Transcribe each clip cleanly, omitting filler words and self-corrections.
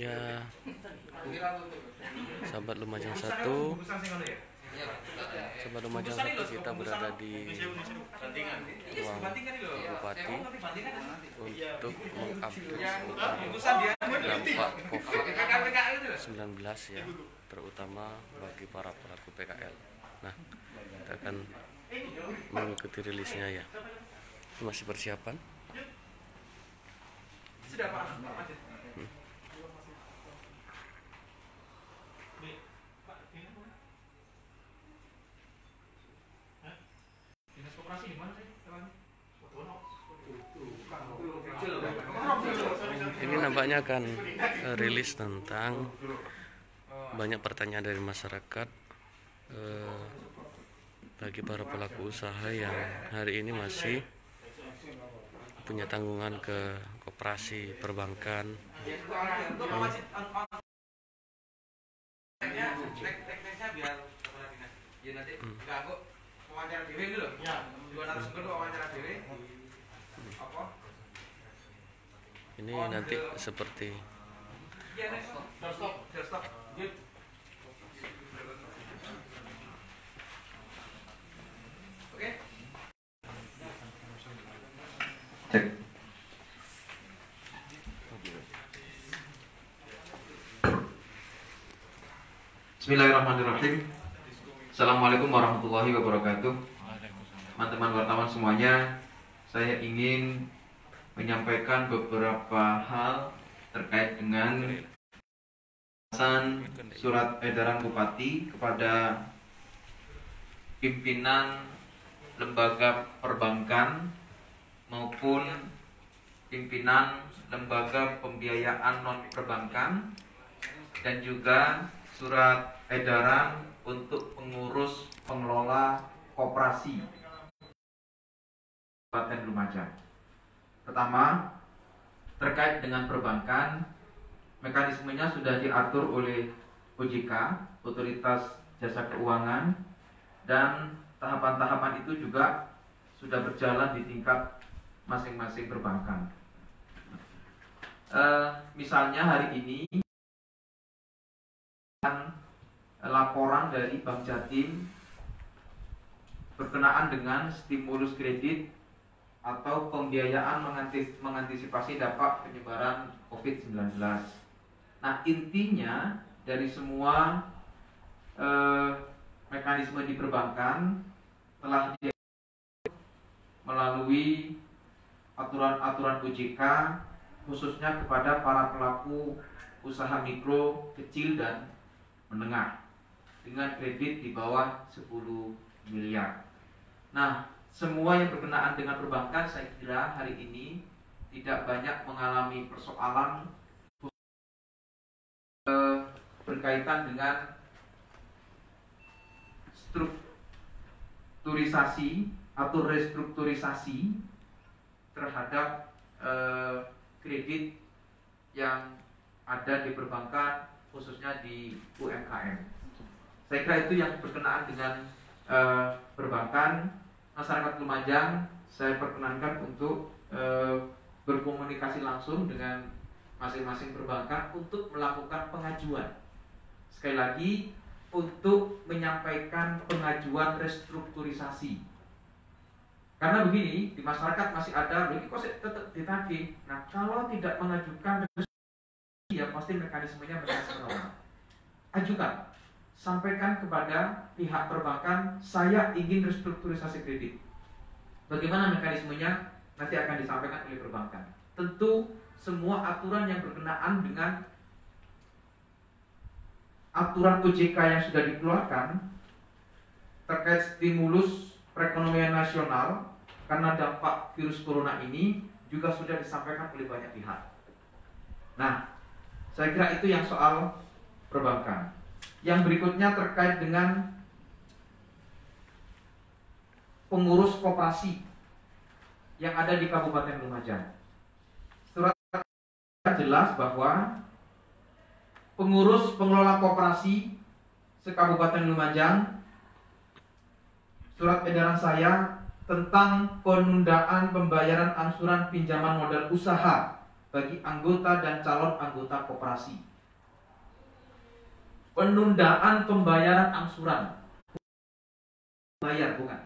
Ya, sahabat Lumajang 1, sahabat Lumajang 1, kita berada di ruang Bupati untuk mengupdate dampak COVID-19 ya, terutama bagi para pelaku PKL. Nah, kita akan mengikuti rilisnya ya. Masih persiapan. Sudah Pak Majid. Dinas Koperasi di mana sih? Ini nampaknya akan rilis tentang banyak pertanyaan dari masyarakat bagi para pelaku usaha yang hari ini masih punya tanggungan ke koperasi perbankan. Ini nanti seperti Bismillahirrahmanirrahim. Assalamualaikum warahmatullahi wabarakatuh. Teman-teman wartawan semuanya, saya ingin menyampaikan beberapa hal terkait dengan surat edaran Bupati kepada pimpinan lembaga perbankan maupun pimpinan lembaga pembiayaan non perbankan, dan juga surat edaran untuk pengurus pengelola koperasi Kabupaten Lumajang. Pertama, terkait dengan perbankan, mekanismenya sudah diatur oleh OJK, Otoritas Jasa Keuangan, dan tahapan-tahapan itu juga sudah berjalan di tingkat masing-masing perbankan. Misalnya hari ini laporan dari Bank Jatim berkenaan dengan stimulus kredit atau pembiayaan mengantisipasi dampak penyebaran COVID-19. Nah, intinya dari semua mekanisme di perbankan telah melalui aturan-aturan OJK khususnya kepada para pelaku usaha mikro, kecil, dan menengah dengan kredit di bawah 10 miliar. Nah, semua yang berkenaan dengan perbankan saya kira hari ini tidak banyak mengalami persoalan berkaitan dengan strukturisasi atau restrukturisasi terhadap kredit yang ada di perbankan khususnya di UMKM. Saya kira itu yang berkenaan dengan perbankan. Masyarakat Lumajang saya perkenankan untuk berkomunikasi langsung dengan masing-masing perbankan untuk melakukan pengajuan. Sekali lagi, untuk menyampaikan pengajuan restrukturisasi. Karena begini, di masyarakat masih ada, begini kok tetap ditagih. Nah, kalau tidak mengajukan restrukturisasi, ya pasti mekanismenya mekanisme normal. Ajukan. Sampaikan kepada pihak perbankan, saya ingin restrukturisasi kredit. Bagaimana mekanismenya? Nanti akan disampaikan oleh perbankan. Tentu semua aturan yang berkenaan dengan aturan OJK yang sudah dikeluarkan terkait stimulus perekonomian nasional karena dampak virus corona ini juga sudah disampaikan oleh banyak pihak. Nah, saya kira itu yang soal perbankan. Yang berikutnya terkait dengan pengurus koperasi yang ada di Kabupaten Lumajang. Surat jelas bahwa pengurus pengelola koperasi se-Kabupaten Lumajang, surat edaran saya tentang penundaan pembayaran angsuran pinjaman modal usaha bagi anggota dan calon anggota koperasi. penundaan pembayaran angsuran. Bayar bukan.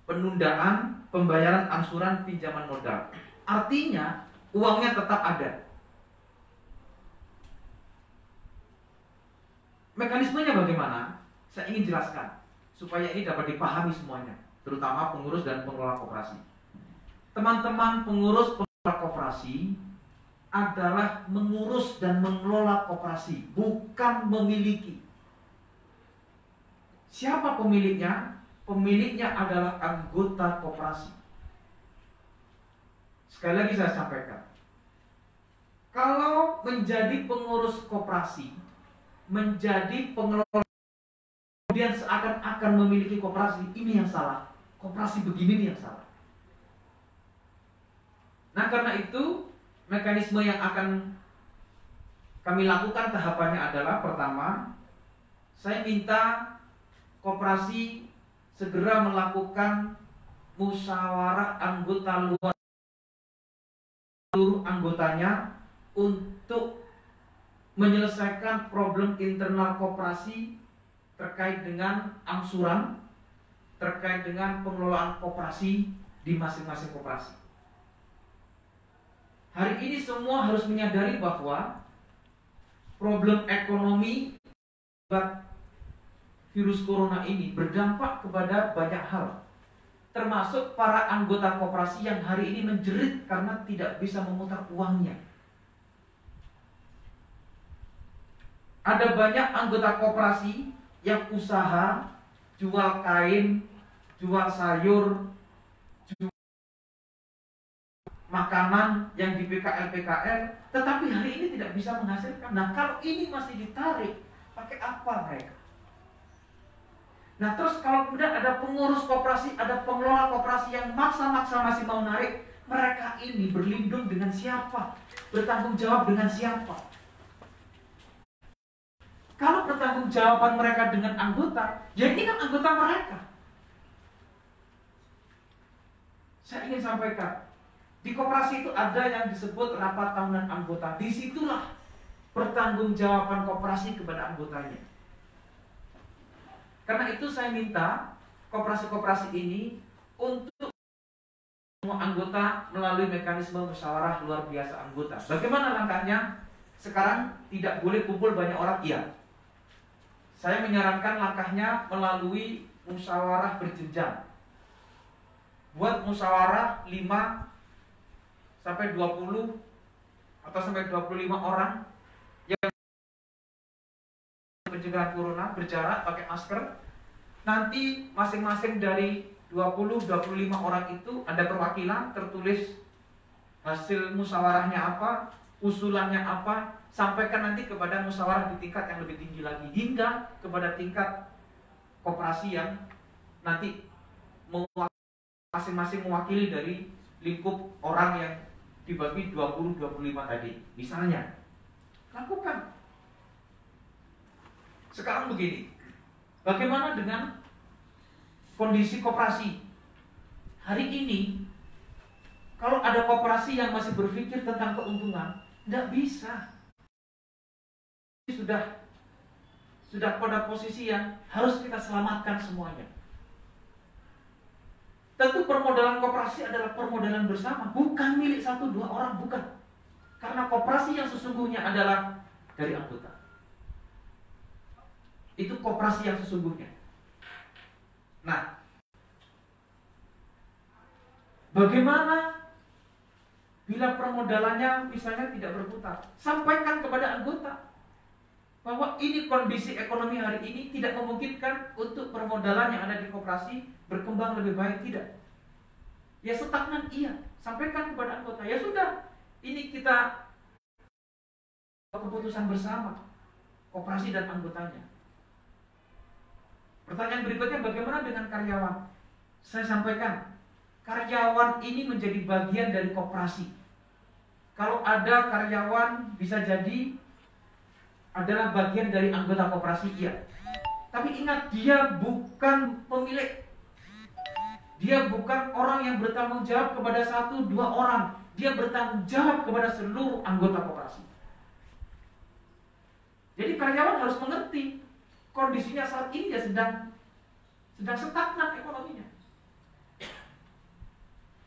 Penundaan pembayaran angsuran pinjaman modal. Artinya uangnya tetap ada. Mekanismenya bagaimana? Saya ingin jelaskan supaya ini dapat dipahami semuanya, terutama pengurus dan pengelola koperasi. Teman-teman pengurus pengelola koperasi adalah mengurus dan mengelola koperasi, bukan memiliki. Siapa pemiliknya? Pemiliknya adalah anggota koperasi. Sekali lagi saya sampaikan, kalau menjadi pengurus koperasi, menjadi pengelola, kemudian seakan-akan memiliki koperasi, ini yang salah. Koperasi begini yang salah. Nah, karena itu mekanisme yang akan kami lakukan tahapannya adalah, pertama, saya minta koperasi segera melakukan musyawarah anggota luar seluruh anggotanya untuk menyelesaikan problem internal koperasi terkait dengan angsuran, terkait dengan pengelolaan koperasi di masing-masing koperasi. Hari ini semua harus menyadari bahwa problem ekonomi akibat virus corona ini berdampak kepada banyak hal, termasuk para anggota koperasi yang hari ini menjerit karena tidak bisa memutar uangnya. Ada banyak anggota koperasi yang usaha jual kain, jual sayur, jual makanan yang di PKL, tetapi hari ini tidak bisa menghasilkan. Nah, kalau ini masih ditarik, pakai apa mereka? Nah, terus kalau kemudian ada pengurus koperasi, ada pengelola koperasi yang maksa-maksa masih mau narik, mereka ini berlindung dengan siapa? Bertanggung jawab dengan siapa? Kalau bertanggung jawaban mereka dengan anggota, ya ini kan anggota mereka. Saya ingin sampaikan, di koperasi itu ada yang disebut rapat tahunan anggota. Disitulah pertanggungjawaban koperasi kepada anggotanya. Karena itu saya minta koperasi-koperasi ini untuk semua anggota melalui mekanisme musyawarah luar biasa anggota. Bagaimana langkahnya? Sekarang tidak boleh kumpul banyak orang, iya. Saya menyarankan langkahnya melalui musyawarah berjenjang. Buat musyawarah 5 sampai 20 atau sampai 25 orang yang pencegahan corona, berjarak, pakai masker. Nanti masing-masing dari 20-25 orang itu ada perwakilan, tertulis hasil musyawarahnya apa, usulannya apa, sampaikan nanti kepada musyawarah di tingkat yang lebih tinggi lagi, hingga kepada tingkat koperasi yang nanti masing-masing mewakili dari lingkup orang yang dibagi 20-25 tadi. Misalnya, lakukan. Sekarang begini, bagaimana dengan kondisi koperasi? Hari ini, kalau ada koperasi yang masih berpikir tentang keuntungan, tidak bisa. Sudah pada posisi yang harus kita selamatkan semuanya. Tentu permodalan koperasi adalah permodalan bersama, bukan milik 1-2 orang, bukan. Karena koperasi yang sesungguhnya adalah dari anggota. Itu koperasi yang sesungguhnya. Nah, bagaimana bila permodalannya misalnya tidak berputar? Sampaikan kepada anggota bahwa ini kondisi ekonomi hari ini tidak memungkinkan untuk permodalan yang ada di koperasi berkembang lebih baik, tidak. Ya stagnan, iya. Sampaikan kepada anggota, ya sudah, ini kita keputusan bersama koperasi dan anggotanya. Pertanyaan berikutnya, bagaimana dengan karyawan? Saya sampaikan, karyawan ini menjadi bagian dari koperasi. Kalau ada karyawan bisa jadi adalah bagian dari anggota koperasi, iya. Tapi ingat, dia bukan pemilik. Dia bukan orang yang bertanggung jawab kepada 1-2 orang. Dia bertanggung jawab kepada seluruh anggota koperasi. Jadi karyawan harus mengerti kondisinya saat ini ya sedang stagnan ekonominya.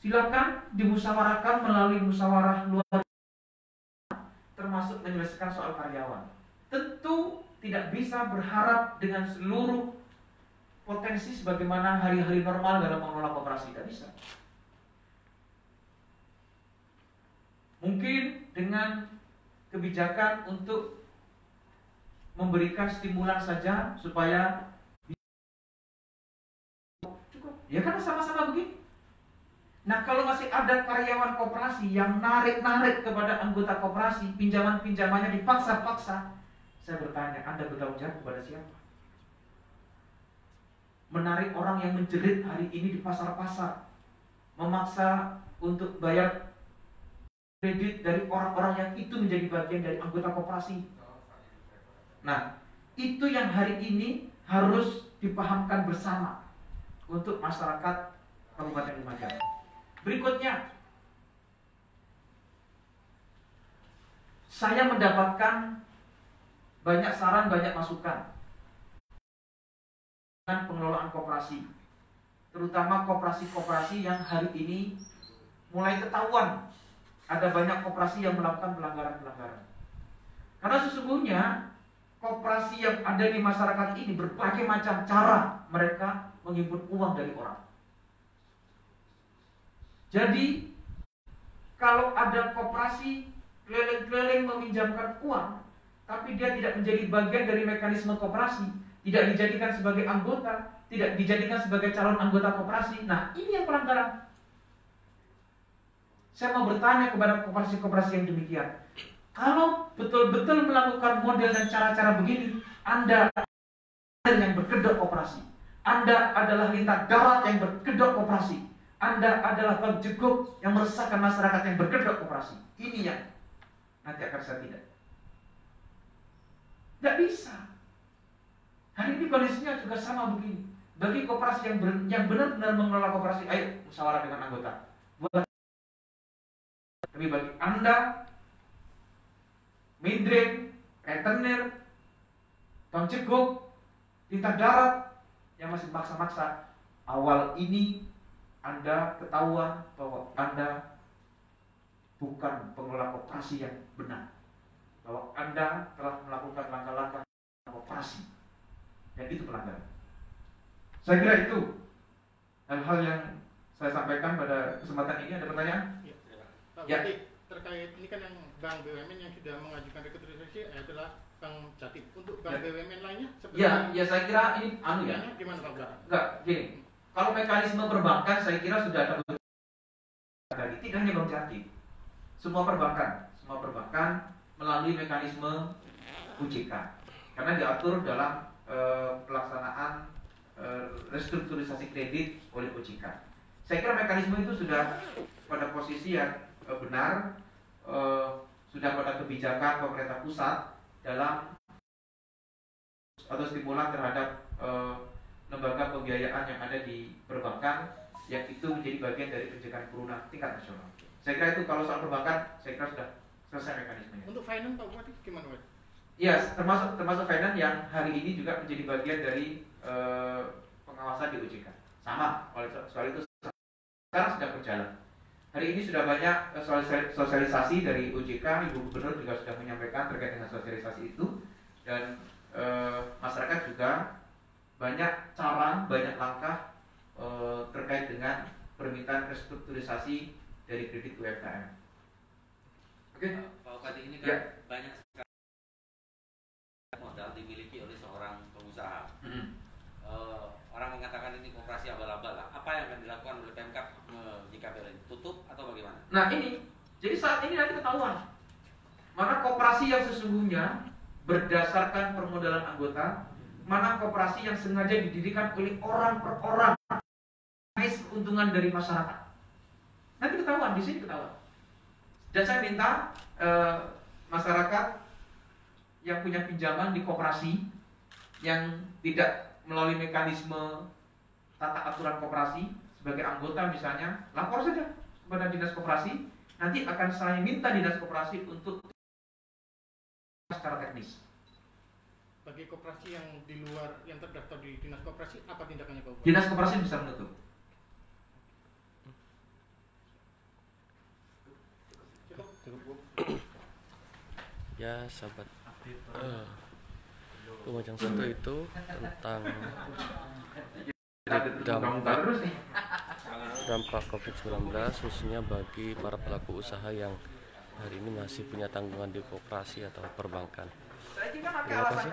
Silakan dimusyawarahkan melalui musyawarah luar termasuk menyelesaikan soal karyawan. Tentu tidak bisa berharap dengan seluruh potensi sebagaimana hari-hari normal dalam mengelola koperasi, tidak bisa. Mungkin dengan kebijakan untuk memberikan stimulan saja supaya cukup. Ya kan sama-sama begini. Nah, kalau masih ada karyawan koperasi yang narik-narik kepada anggota koperasi, pinjaman-pinjamannya dipaksa-paksa, saya bertanya, Anda bertanggung jawab kepada siapa? Menarik orang yang menjerit hari ini di pasar-pasar, memaksa untuk bayar kredit dari orang-orang yang itu menjadi bagian dari anggota koperasi. Nah, itu yang hari ini harus dipahamkan bersama untuk masyarakat Kabupaten Lumajang. Berikutnya, saya mendapatkan banyak saran, banyak masukan dengan pengelolaan koperasi, terutama koperasi-koperasi yang hari ini mulai ketahuan ada banyak koperasi yang melakukan pelanggaran-pelanggaran. Karena sesungguhnya koperasi yang ada di masyarakat ini berbagai macam cara mereka menghimpun uang dari orang. Jadi kalau ada koperasi keliling-keliling meminjamkan uang, tapi dia tidak menjadi bagian dari mekanisme koperasi, tidak dijadikan sebagai anggota, tidak dijadikan sebagai calon anggota koperasi, nah ini yang pelanggaran. Saya mau bertanya kepada koperasi-koperasi yang demikian, kalau betul-betul melakukan model dan cara-cara begini, Anda yang berkedok koperasi, Anda adalah lintah darat yang berkedok koperasi, Anda adalah bang jeguk yang meresahkan masyarakat yang berkedok koperasi. Ini yang nanti akan saya tidak. Tidak bisa. Hari ini kondisinya juga sama begini. Bagi koperasi yang benar-benar mengelola koperasi, ayo musyawarah dengan anggota. Tapi bagi Anda, midrange, rentenir, bang jeguk, lintah darat yang masih maksa-maksa, awal ini Anda ketahuan bahwa Anda bukan pengelola koperasi yang benar, bahwa Anda telah melakukan langkah-langkah koperasi, dan itu pelanggaran. Saya kira itu hal-hal yang saya sampaikan pada kesempatan ini. Ada pertanyaan? Pak Ya. Bupati, terkait ini kan yang bank BUMN yang sudah mengajukan restrukturisasi adalah Bank Jatim. Untuk bank Ya. BUMN lainnya seperti Ya, saya kira ini ya. Gimana Pak Bupati? Enggak, gini. Kalau mekanisme perbankan saya kira sudah ada dari tidak hanya Bank Jatim. Semua perbankan melalui mekanisme OJK. Karena diatur dalam pelaksanaan restrukturisasi kredit oleh OJK. Saya kira mekanisme itu sudah pada posisi yang benar, sudah pada kebijakan pemerintah pusat dalam atau stimulan terhadap lembaga pembiayaan yang ada di perbankan, yang itu menjadi bagian dari pencegahan kuruna tingkat nasional. Saya kira itu kalau soal perbankan, saya kira sudah selesai mekanismenya. Untuk finance Pak Bupati gimana Pak? Iya, termasuk finance yang hari ini juga menjadi bagian dari pengawasan di OJK. Sama, oleh soal itu sekarang sedang berjalan. Hari ini sudah banyak sosialisasi dari OJK, Ibu Gubernur juga sudah menyampaikan terkait dengan sosialisasi itu, dan masyarakat juga banyak cara, banyak langkah terkait dengan permintaan restrukturisasi dari kredit UMKM. Oke, Pak Bupati, ini kan Ya. banyak sekali modal dimiliki oleh seorang pengusaha. Orang mengatakan ini koperasi abal-abal lah. Apa yang akan dilakukan oleh Pemkab jika ini tutup atau bagaimana? Nah ini, jadi saat ini nanti ketahuan mana koperasi yang sesungguhnya berdasarkan permodalan anggota, mana koperasi yang sengaja didirikan oleh orang per orang, mengais keuntungan dari masyarakat. Nanti ketahuan, di sini ketahuan. Dan saya minta masyarakat yang punya pinjaman di koperasi yang tidak melalui mekanisme tata aturan koperasi sebagai anggota misalnya, lapor saja kepada dinas koperasi. Nanti akan saya minta dinas koperasi untuk secara teknis. bagi koperasi yang di luar yang terdaftar di dinas koperasi, apa tindakannya Pak Bupati? Dinas koperasi bisa menutup. Ya sahabat, Lumajang 1 itu tentang dampak COVID-19 khususnya bagi para pelaku usaha yang hari ini masih punya tanggungan di koperasi atau perbankan. Terima kasih.